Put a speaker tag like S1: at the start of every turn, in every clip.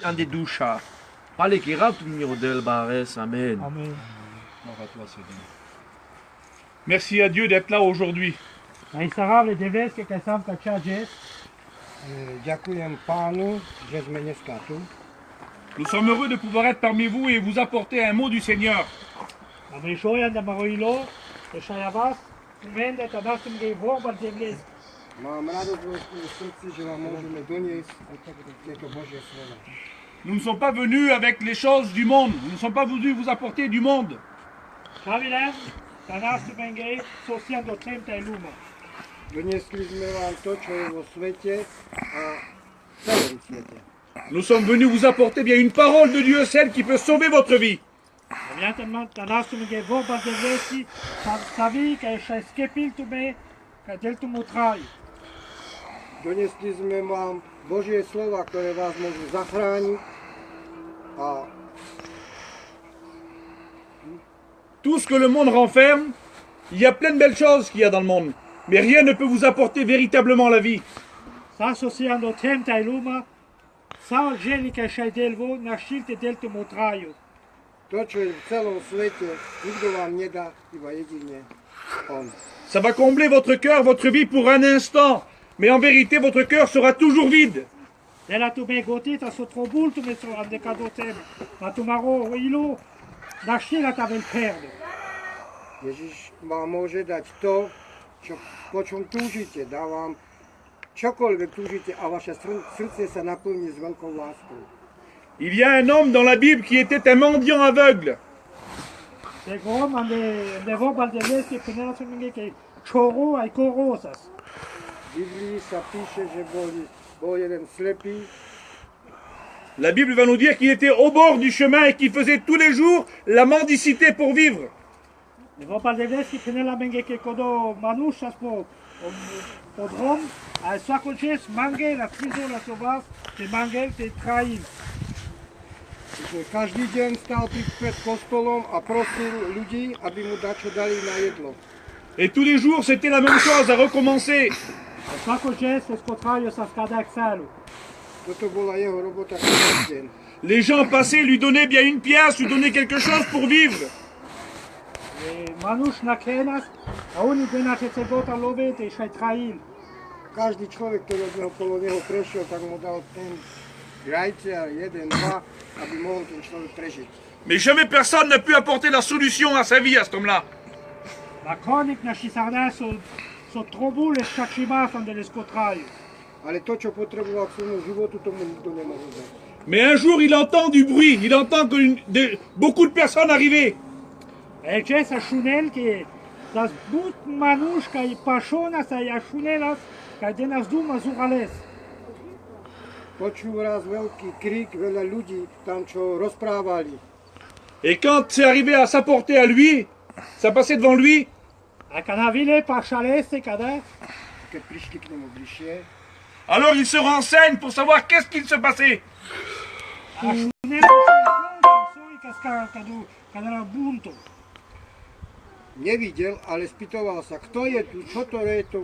S1: Ande dusha. Pale kira tu mirodel bares. Amen.
S2: Amen.
S3: Gloire à toi, Seigneur. Merci à Dieu d'être là aujourd'hui.
S2: Najstarali devleske kaj sam kača džes.
S4: Ďakujem pánu, že sme dneska tu.
S3: Nous sommes heureux de pouvoir être parmi vous et vous apporter un mot du Seigneur.
S2: A mi šojan da maroilo, da šaja vas, umende da nastim ge vorbar devleske.
S4: Mám radosť vo srdci, že vám môžeme doniesť tieto Božie slova.
S3: Nous ne sommes pas venus avec les choses du monde. Nous ne sommes pas venus vous apporter du monde.
S2: Šavilem, da nastim ge sosijan do temta i luma.
S4: Doniesli sme vám to, čo je vo svete a v celom svete.
S3: Nous sommes venus vous apporter bien une parole de Dieu, celle qui peut sauver votre vie.
S2: Da nastim ge vorbar devleski, savi kaj šaj skepil tu me, kaj del tu mutraj.
S4: Doniesli sme vám Božie slova, ktoré vás môžu zachrániť a
S3: Tout ce que le monde renferme, il y a plein de belles choses qu'il y a dans le monde. Mais rien ne peut vous apporter véritablement la vie.
S2: Sa sosijan do temta i luma, sa želi kaj šaj delvo, naštilte del tu mutraju.
S4: to, čo je v celom svete, nikto vám nedá, iba jedine On.
S3: Ça va combler votre cœur, votre vie pour un instant. Mais en vérité, votre cœur sera toujours vide.
S2: Dela tu me gotita so trobul tu me so ande kadotem. Ma tu maro ilo, naštila ta vel perde.
S4: Ježiš vám môže dať to, po čom túžite. Dá vám čokoľvek túžite a vaše srdce sa naplní s veľkou láskou.
S3: Il y a un homme dans la Bible qui était un mendiant aveugle.
S2: De grom ande vobal de leske penela tu me ke choro ai korosas.
S4: V Biblii sa píše, že bol jeden slepý.
S3: La Bible va nous dire qu'il était au bord du chemin et qu'il faisait tous les jours la mendicité pour vivre.
S2: De vobal de leske penela menge ke kodo manushas po drom, a svako čas mange la frizo la sovas, te mange te traim.
S4: Že každý deň stál pred kostolom a prosil ľudí, aby mu dačo dali na jedlo.
S3: Et tous les jours, c'était la même chose à recommencer.
S2: A svako čas se skotrajo sa skadak salu.
S4: Toto bola jeho robota každý deň.
S3: Les gens passaient, lui donnaient bien une pièce, lui donnaient quelque chose pour vivre.
S2: Manuš na kenas, a oni denače se bota lovete i šaj trail.
S4: Každý človek, ktorý od neho kolo neho prešiel, tak mu dal ten jajce a jeden, dva, aby mohol ten človek prežiť.
S3: Mais jamais personne n'a pu apporter la solution à sa vie à cet homme-là.
S2: Na konik naši sarda so trobule šakšima sam de leskotraju.
S4: Ale to, čo potreboval k svojmu životu, tomu nikto nemôže dať.
S3: Mais un jour, il entend du bruit, il entend que beaucoup de personnes arrivaient.
S2: El če sa šunel, ki das but manuška i pašona sa ja šunelas, kaj denas duma zurales.
S4: Počul raz veľký krik, veľa ľudí tam, čo rozprávali.
S3: Et quand c'est arrivé à s'apporter à lui, ça passait devant lui,
S2: A kada vile pašalese kada,
S4: Keď prišli k nemu bližšie,
S3: alors il se renseigne pour savoir qu'est-ce qu'il se passait.
S2: a šunel soj kada na bunto.
S4: nevidel, ale spýtoval sa, kto je tu, čo to je to,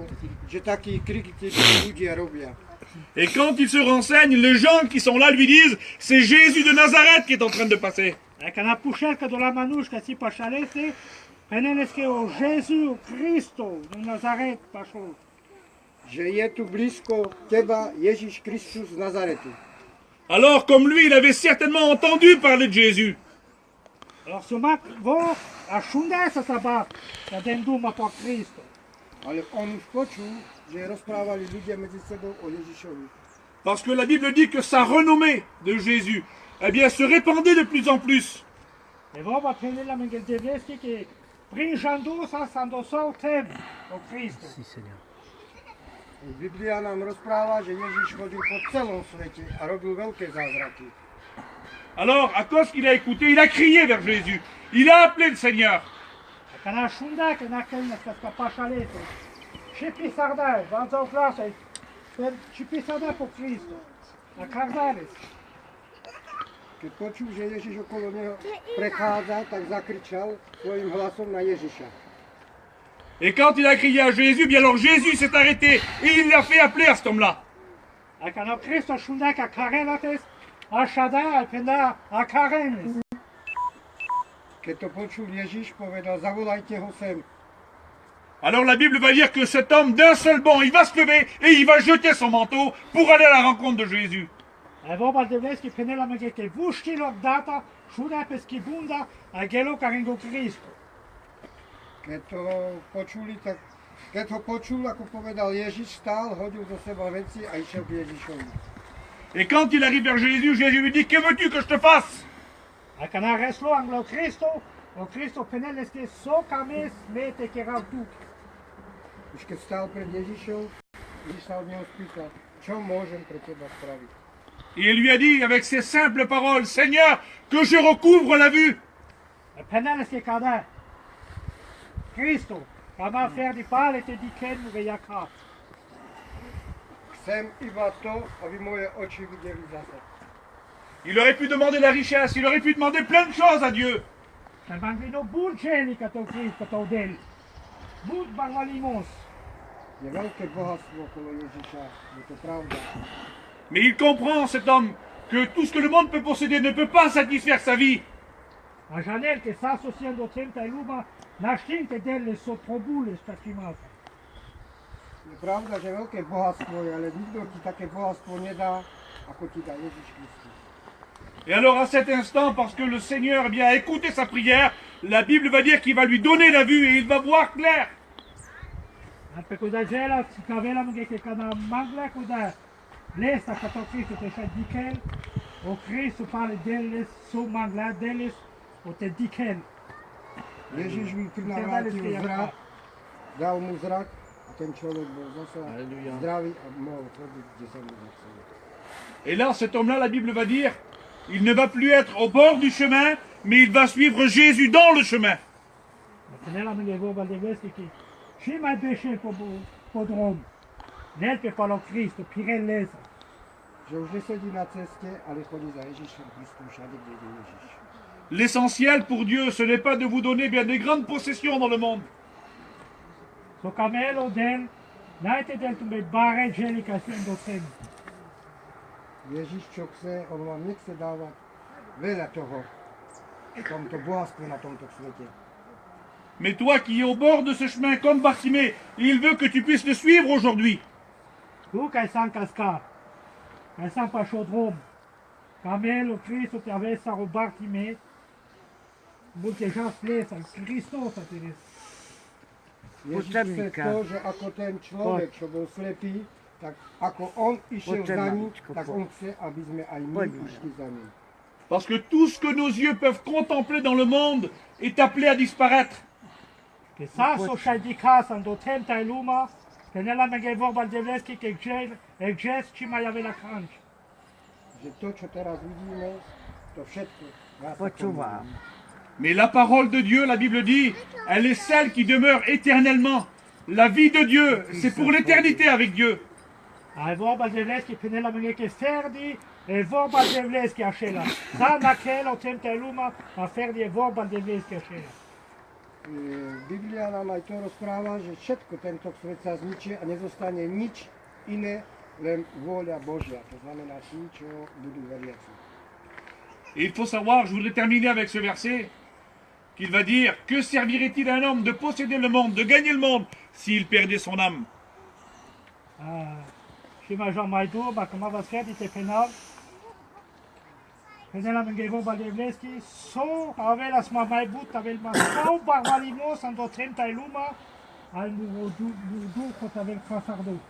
S4: že taký krik tí ľudia robia.
S3: Et quand il se renseigne, les gens qui sont là lui disent, c'est Jésus de Nazareth qui est en train de passer.
S2: A kada pušelka do la manuška si pašalese, peneleske o Jezu Kristo, do Nazaret pašol.
S4: Že je tu blízko teba Ježiš Kristus z Nazaretu.
S3: Alors comme lui, il avait certainement entendu parler de Jésus.
S2: Alors ce mak vo a šundesa sa ba, da den duma po Kristo.
S4: Ale on už počul, že rozprávali ľudia medzi sebou o Ježišovi.
S3: Parce que la Bible dit que sa renommée de Jésus, eh bien, se répandait de plus en plus.
S2: E vo ba penela mengel devleski ki prinžando sa sandosol tem o Kristo.
S4: Biblia nám rozpráva, že Ježiš chodil po celom svete a robil veľké zázraky.
S3: Alors, à cause qu'il a écouté, il a crié vers Jésus. Il a appelé le Seigneur.
S2: A kada šunda, kada kelna ska pašalese. Šipi sardaj, vanza u klasa, šipi sardaj po Kristo. Na kardales.
S4: Keď počul, že Ježiš okolo neho prechádza, tak zakričal svojim hlasom na Ježiša.
S3: Et quand il a crié à Jésus, bien alors Jésus s'est arrêté et il l'a fait appeler à cet homme-là.
S2: A kada Kristo šunda ka karelates, a Šada, a Pena, a Karen.
S4: Keď to počul Ježiš, povedal, zavolajte ho sem.
S3: Alors la Bible va dire que cet homme, d'un seul bond, il va se lever et il va jeter son manteau pour aller à la rencontre de Jésus.
S2: A vorba de vezi, Penela Mengeke, vuștilor data, šuda peski bunda, a gelo karingo Kristo.
S4: Keď to počul, ako povedal Ježiš, stál, hodil do seba veci a išiel k Ježišovi.
S3: Et quand il arrive vers Jésus, Jésus lui dit, que veux-tu que je te fasse?
S2: A kana reslo anglo Kristo, o Kristo peneleske so kames mete kerav tu.
S4: Už keď stál pred Ježišom, Ježiš sa od neho spýtal, čo môžem pre teba spraviť.
S3: Et il lui a dit avec ces simples paroles, Seigneur, que je recouvre la vue.
S2: A peneleske kada. Kristo, kama fer di pale te diken ve yakha.
S4: Chcem iba to, aby moje oči videli zase.
S3: Il aurait pu demander la richesse, il aurait pu demander plein de choses à Dieu.
S2: Sa bangino bun čeli kato Kristo to del. Bun bangalimos.
S4: Je veľké bohatstvo okolo Ježiša, je to pravda.
S3: Mais il comprend, cet homme, que tout ce que le monde peut posséder ne peut pas satisfaire sa vie.
S2: A Janel ke sa asociando temta luma, naštinte delle so probule stačimata.
S4: Je pravda, že veľké bohatstvo je, ale nikto ti také bohatstvo nedá, ako ti dá Ježiš Kristus.
S3: Et alors à cet instant, parce que le Seigneur a écouté sa prière, la Bible va dire qu'il va lui donner la vue et il va voir clair.
S2: A pe kuda žela, kavela mgeke kada mangla kuda lesta kato Kristo te ša dikel, o Kristo pale deles so mangla deles o te dikel.
S4: Ježiš mu prinavrátil zrak, dal mu zrak a ten človek bol zase
S1: Alléluia.
S4: zdravý a mohol chodiť, kde sa mu zachcelo.
S3: Et là, cet homme-là, la Bible va dire, il ne va plus être au bord du chemin, mais il va suivre Jésus dans le chemin.
S2: Penela mge vorba de vezi ki și mai beșe po drom. Nel pe palo Kristo, pirel lesa.
S4: Že už nesedí na ceste, ale chodí za Ježišom Kristom všade, kde ide Ježiš.
S3: L'essentiel pour Dieu, ce n'est pas de vous donner bien des grandes possessions dans le monde.
S2: So camelo del, najte del tu me bare želi ka sem do sem.
S4: Ježiš, čo chce, on vám nechce dávať veľa toho, tomto bohatstve na tomto svete.
S3: Mais toi qui es au bord de ce chemin comme Bartimée, il veut que tu puisses le suivre aujourd'hui.
S2: Tu kai san casca, kai san pa șodrom. Camelo Cristo te avesa ro Bartime, multe jas lesa, Hristos a teres.
S4: Ježiš chce to, že ako ten človek, čo bol slepý, tak ako on išiel za ním, tak on chce, aby sme aj my išli za ním.
S3: Parce que tout ce que nos yeux peuvent contempler dans le monde est appelé à disparaître.
S2: Ke sa so šadika san do temta e luma, penela mege vorba de vezi ke gjes ci mai avea canci.
S4: Že to, čo teraz vidíme, to všetko vás
S5: Počúvam.
S3: Mais la parole de Dieu, la Bible dit, elle est celle qui demeure éternellement. La vie de Dieu, c'est pour l'éternité avec Dieu.
S2: Ai vorba de vezi penela mege ke ferdi, e vorba de vezi ke așela. Sa na kelo temta e luma, a ferdi e vorba de vezi ke așela.
S4: Biblia nám aj to rozpráva, že všetko tento svet sa zničí a nezostane nič iné, len vôľa Božia. To znamená tí, čo budú veriaci.
S3: Et il faut savoir, je voudrais terminer avec ce verset, qu'il va dire, que servirait-il à un homme de posséder le monde, de gagner le monde, s'il perdait son âme?
S2: Și mai Jean mai dur, ba cum avea ferdi te penal. Penela menge vorba de vezi, so avea sma mai but, avea ma so barbalimos ando temta e luma, al du kot avea fasardo.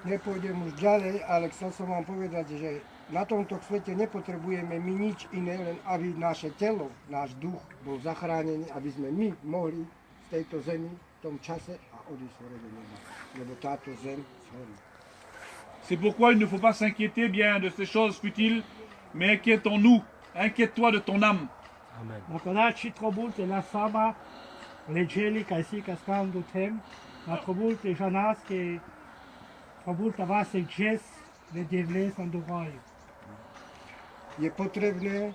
S4: Nepôjdem už ďalej, ale chcel som vám povedať, že na tomto svete nepotrebujeme my nič iné, len aby naše telo, náš duch bol zachránený, aby sme my mohli z tejto zemi v tom čase a odísť hore do neba, lebo táto zem zhorí.
S3: C'est pourquoi il ne faut pas s'inquiéter bien de ces choses futiles, mais inquiétons-nous, inquiète-toi de ton âme.
S2: Dacă da și trobulte la sama, legeli ca si cascan do tem, la trobulte janas que trobulte va se gest le devles în duhoi.
S4: Je potrebné,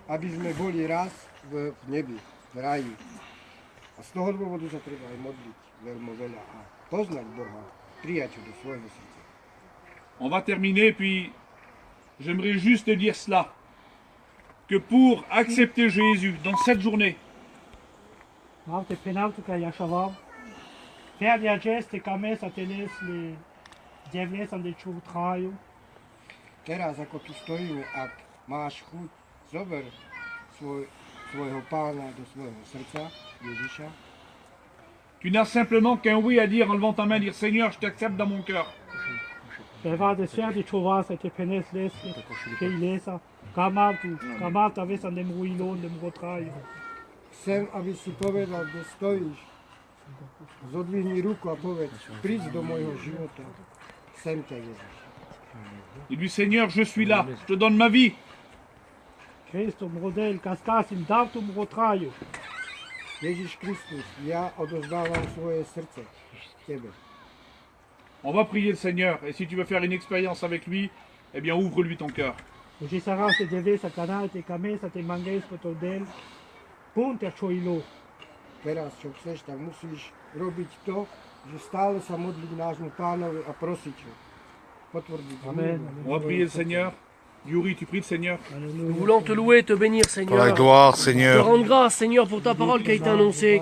S4: aby sme boli raz v nebi, v raji. A z toho dôvodu sa treba aj modliť veľmi veľa a poznať Boha, prijať ho do svojho srdca.
S3: On va terminer, puis j'aimerais juste te dire cela. Que pour accepter Jésus dans cette journée,
S2: Vreau te penaltu ca Iașavam. Fer de aceste kame să te les le devle sam de čutraju.
S4: Teraz, ako tu stojíme, ak máš chuť, zober svojho pána do svojho srdca, Ježiša.
S3: tu n'as simplement qu'un oui à dire en levant ta main, dire Seigneur, je t'accepte dans mon cœur.
S2: Ceva de sfer de čuva să te penes les ke ilesa. Kamal ta ve sam de mruilon de mrotraju.
S4: Chcem, aby si povedal, kde stojíš. Zodvihni ruku a povedz, príď do môjho života. Chcem ťa, Ježiš.
S3: Dis-lui Seigneur, je suis là, je te donne ma vie.
S2: Hristos mrodel kastasim davtu mrotraju.
S4: Ježiš Kristus, ja odozdávam svoje srdce tebe.
S3: On va prier le Seigneur. Et si tu veux faire une expérience avec lui, eh bien ouvre-lui ton cœur.
S2: Uži sara se deve sa kanal te kame sa te manges potodel. Punte čoilo.
S4: Teraz, čo chceš, tak musíš robiť to, že stále sa modliť nášmu pánovi a prosiť ho. Potvrdiť ho.
S2: Amen.
S3: On va prier le Seigneur. Yuri, tu pries le Seigneur.
S5: Nous voulons te louer et te bénir,
S6: Pour la
S5: Seigneur.
S6: gloire,
S5: Te
S6: Seigneur.
S5: rendre grâce, Seigneur, pour ta parole qui a été annoncée.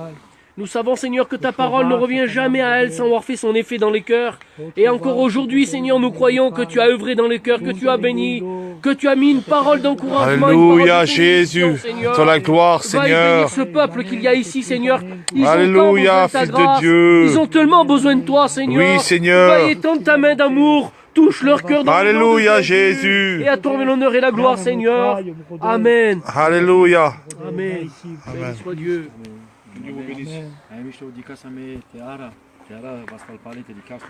S5: Nous savons, Seigneur, que ta parole ne revient jamais à elle sans avoir fait son effet dans les cœurs. Et encore aujourd'hui, Seigneur, nous croyons que tu as œuvré dans les cœurs, que tu as béni, que tu as mis une parole d'encouragement. une parole
S6: Alléluia,
S5: de bénédiction,
S6: Jésus.
S5: Seigneur.
S6: Pour la gloire,
S5: Va et
S6: Seigneur.
S5: bénir ce peuple qu'il y a ici, Seigneur. Ils
S6: Alléluia,
S5: ont tant besoin de ta
S6: Fils de
S5: grâce.
S6: Dieu.
S5: Ils ont tellement besoin de toi, Seigneur.
S6: Oui, Seigneur.
S5: Va et étende ta main d'amour. Touche leur cœur dans le nom de
S6: Alléluia,
S5: Jésus.
S6: Jésus.
S5: Et à toi l'honneur et la gloire, Seigneur. Amen.
S6: Alléluia.
S5: Amen. Béni soit Dieu.
S3: Que Dieu vous bénisse.
S1: Ai mișto di casa me te ara va scalpare te di casă.